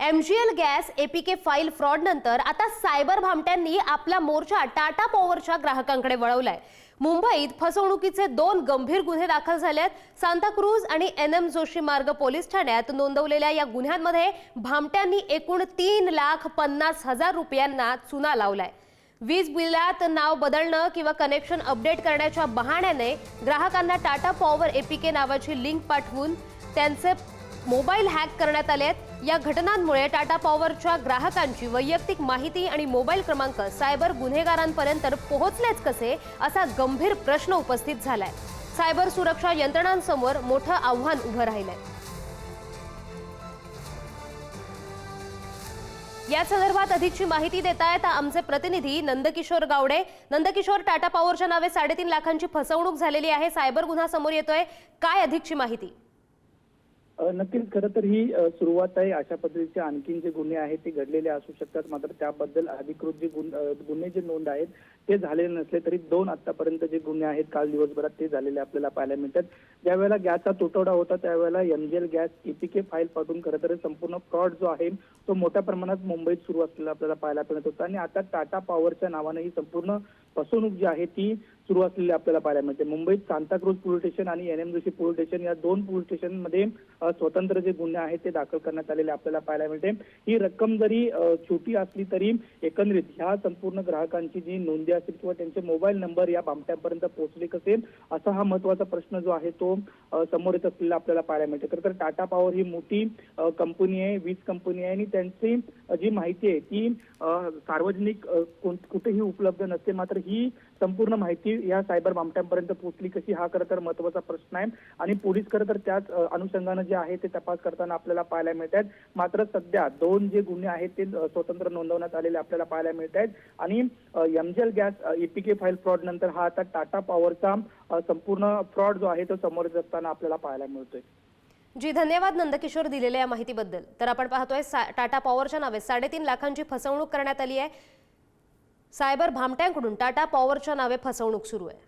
MGL gas APK file fraud नंतर आता cyber भामट्यांनी आपला मोर्चा टाटा पॉवरच्या ग्राहकांकडे वळवलाय। मुंबईत फसवणुकीचे 2 गंभीर गुन्हे दाखल झालेत। सांताक्रूज आणि NM जोशी मार्ग पोलीस ठाण्यात नोंदवलेल्या या गुन्ह्यांमध्ये भामट्यांनी एकूण 3,50,000 रुपयांना चुना लावलाय। वीज बिलात नाव बदलणं किंवा कनेक्शन अपडेट करण्याच्या बहाण्याने ग्राहकांना टाटा पॉवर APK नावाची लिंक पाठवून त्यांचे मोबाईल हॅक करण्यात आले आहेत। या घटनांमुळे टाटा पॉवरच्या ग्राहकांची वैयक्तिक माहिती आणि मोबाईल क्रमांक सायबर गुन्हेगारांपर्यंत पोहोचलेच कसे असा गंभीर प्रश्न उपस्थित झालाय। सायबर सुरक्षा यंत्रणांसमोर मोठं आव्हान उभं राहिलंय। या संदर्भात अधिकची माहिती देत आहेत आमचे प्रतिनिधी नंदकिशोर गावडे। नंदकिशोर, टाटा पॉवरच्या नावे 3.5 लाखांची फसवणूक झालेली आहे, सायबर गुन्हा समोर येतोय, काय अधिकची माहिती? नक्कीच खरं तर ही सुरुवात आहे। अशा पद्धतीचे आणखीन जे गुन्हे आहेत ते घडलेले असू शकतात, मात्र त्याबद्दल अधिकृत जे गुन्हे जे नोंद आहेत ते झालेले नसले तरी 2 आतापर्यंत जे गुन्हे आहेत काल दिवसभरात ते झालेले आपल्याला पाहायला मिळतात। ज्यावेळेला गॅसचा तुटवडा होता त्यावेळेला MGL गॅस APK फाईल पाठवून खरं तर संपूर्ण फ्रॉड जो आहे तो मोठ्या प्रमाणात मुंबईत सुरू असलेला आपल्याला पाहायला मिळत होता आणि आता टाटा पॉवरच्या नावाने ही संपूर्ण फसवणूक जी आहे ती सुरू असलेली आपल्याला पाहायला मिळते। मुंबईत सांताक्रूज पोलीस स्टेशन आणि NM जोशी पोलीस स्टेशन या 2 पोलीस स्टेशनमध्ये स्वतंत्र जे गुन्हे आहेत ते दाखल करण्यात आलेले आपल्याला पाहायला मिळते। ही रक्कम जरी छोटी असली तरी एकंदरीत ह्या संपूर्ण ग्राहकांची जी नोंदी असेल किंवा त्यांचे मोबाईल नंबर या भामट्यांपर्यंत पोहोचले कसे असा हा महत्त्वाचा प्रश्न जो आहे तो समोर येत असलेला आपल्याला पाहायला मिळते। खरं तर टाटा पॉवर ही मोठी कंपनी आहे, वीज कंपनी आहे आणि त्यांची जी माहिती आहे ती सार्वजनिक कुठेही उपलब्ध नसते, मात्र ही संपूर्ण माहिती या सायबर भामट्यांपर्यंत पोहोचली कशी हा खरं तर महत्त्वाचा प्रश्न आहे आणि पोलीस खरं तर त्याच अनुषंगाने जे आहे ते तपास करताना आपल्याला पाहायला मिळत आहेत। मात्र सध्या 2 जे गुन्हे आहेत ते स्वतंत्र नोंदवण्यात आलेले आपल्याला पाहायला मिळत आहेत आणि MGL gas APK file fraud नंतर हा आता टाटा पॉवरचा संपूर्ण फ्रॉड जो आहे तो समोर येत असताना आपल्याला पाहायला मिळतोय। जी, धन्यवाद नंदकिशोर दिलेल्या या माहितीबद्दल। तर आपण पाहतोय टाटा पॉवरच्या नावे 3.5 लाखांची फसवणूक करण्यात आली आहे। सायबर भामट्यांकडून टाटा पॉवरच्या नावे फसवणूक सुरू आहे।